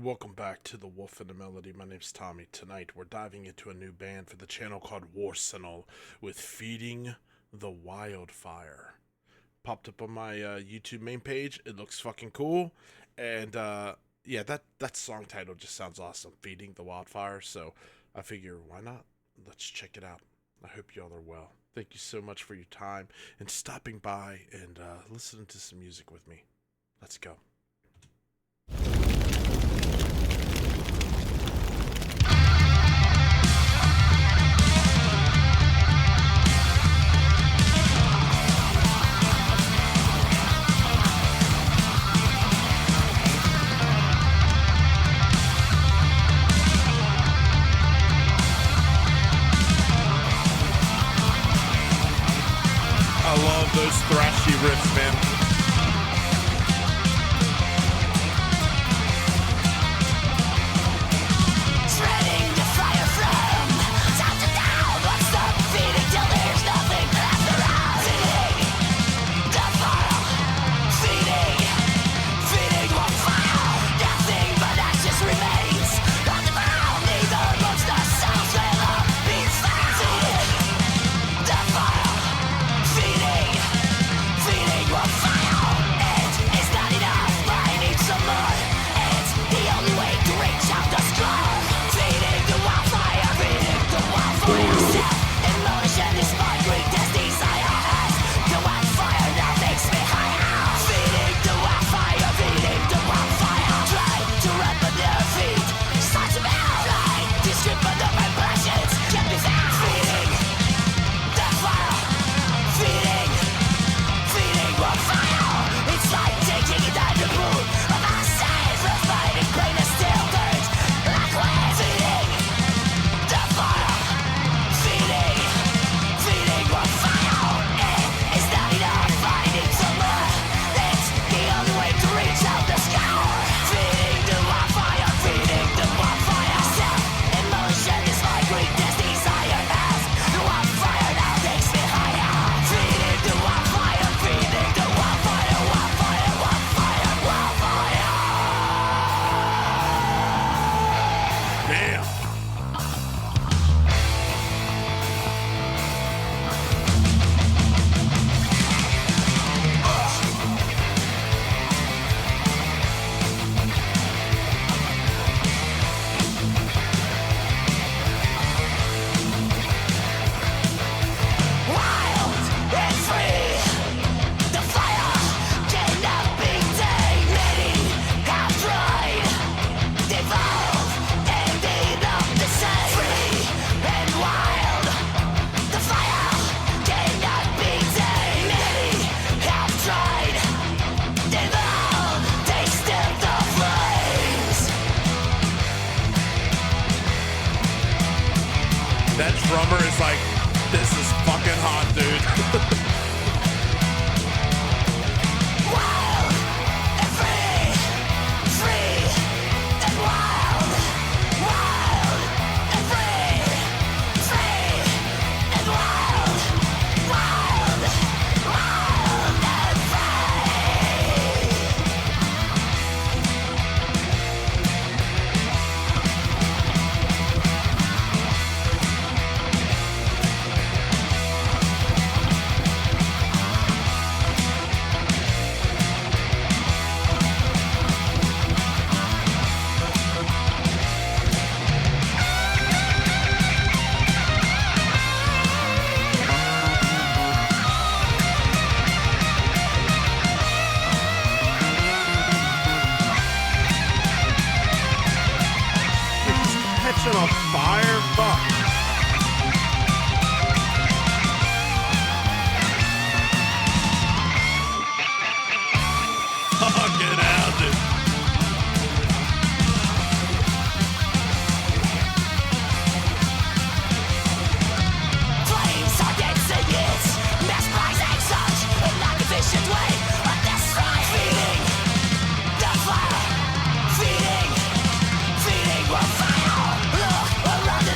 Welcome back to The Wolf and the Melody. My name's Tommy. Tonight we're diving into a new band for the channel called WARSENAL with Feeding the Wildfire. Popped up on my YouTube main page. It looks fucking cool. And yeah, that song title just sounds awesome. Feeding the Wildfire. So I figure, why not? Let's check it out. I hope y'all are well. Thank you so much for your time and stopping by and listening to some music with me. Let's go. I love those thrashy riffs, man. That drummer is like, this is fucking hot, dude. Wild and free, free and wild, wild and free, free and wild, wild, wild and free. Catching on fire, fuck. Oh, get out, dude. Flames are dancing, it's mesmerizing such an inefficient way of destroying. Feeding the fire, feeding, feeding the fire. Look around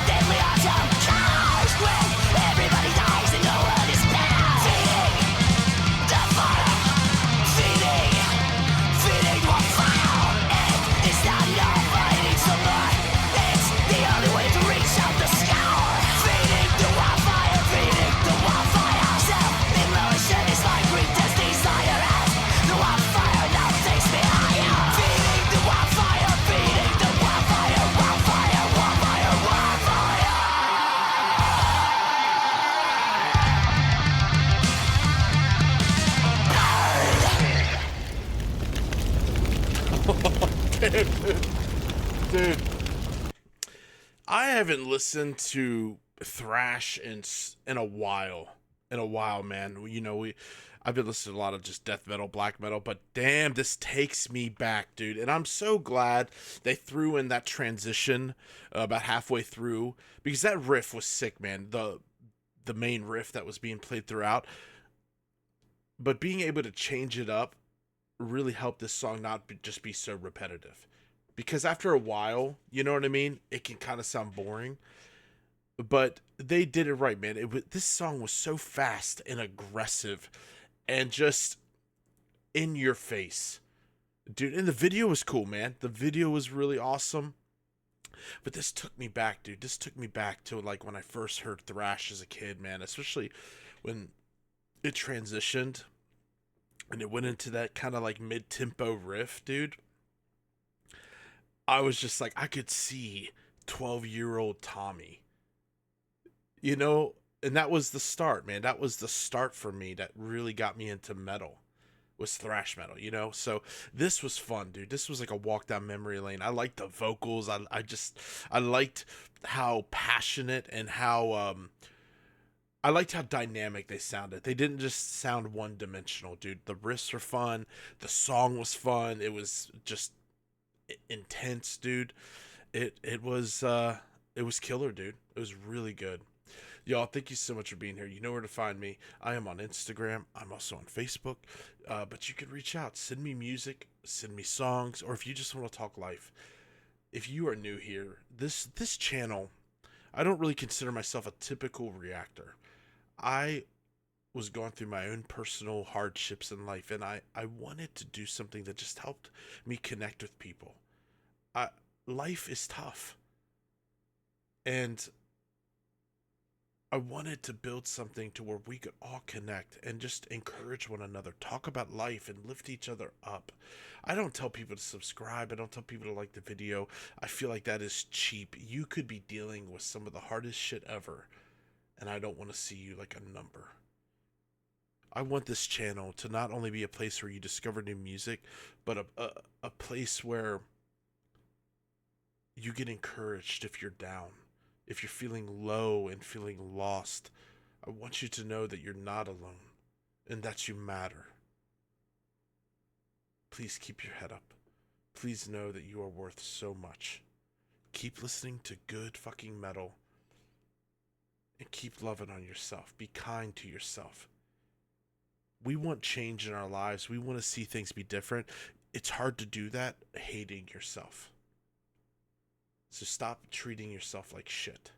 Dude, I haven't listened to thrash in a while. In a while, man. You know, I've been listening to a lot of just death metal, black metal, but damn, this takes me back, dude. And I'm so glad they threw in that transition about halfway through, because that riff was sick, man. The main riff that was being played throughout, but being able to change it up really helped this song not just be so repetitive. Because after a while, you know what I mean, it can kind of sound boring. But they did it right, man. This song was so fast and aggressive, and just in your face, dude. And the video was cool, man. The video was really awesome. But this took me back, dude. This took me back to like when I first heard thrash as a kid, man. Especially when it transitioned and it went into that kind of like mid-tempo riff, dude. I was just like, I could see 12-year-old Tommy, you know. And that was the start, man. That was the start for me that really got me into metal, was thrash metal, you know. So this was fun, dude. This was like a walk down memory lane. I liked the vocals. I liked how passionate and how I liked how dynamic they sounded. They didn't just sound one dimensional, dude. The riffs were fun. The song was fun. It was just intense, dude. It was killer, dude. It was really good. Y'all, thank you so much for being here. You know where to find me. I am on Instagram. I'm also on Facebook. But you could reach out. Send me music. Send me songs. Or if you just want to talk life. If you are new here, this channel, I don't really consider myself a typical reactor. I was going through my own personal hardships in life, and I wanted to do something that just helped me connect with people. Life is tough. And I wanted to build something to where we could all connect and just encourage one another, talk about life, and lift each other up. I don't tell people to subscribe. I don't tell people to like the video. I feel like that is cheap. You could be dealing with some of the hardest shit ever, and I don't want to see you like a number. I want this channel to not only be a place where you discover new music, but a place where you get encouraged if you're down. If you're feeling low and feeling lost, I want you to know that you're not alone and that you matter. Please keep your head up. Please know that you are worth so much. Keep listening to good fucking metal and keep loving on yourself. Be kind to yourself. We want change in our lives. We want to see things be different. It's hard to do that hating yourself. So stop treating yourself like shit.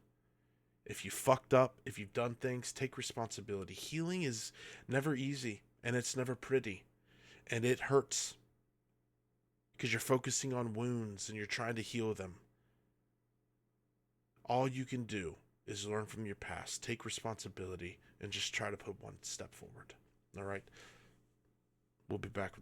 If you fucked up, if you've done things, take responsibility. Healing is never easy, and it's never pretty, and it hurts because you're focusing on wounds and you're trying to heal them. All you can do is learn from your past, take responsibility, and just try to put one step forward. All right? We'll be back with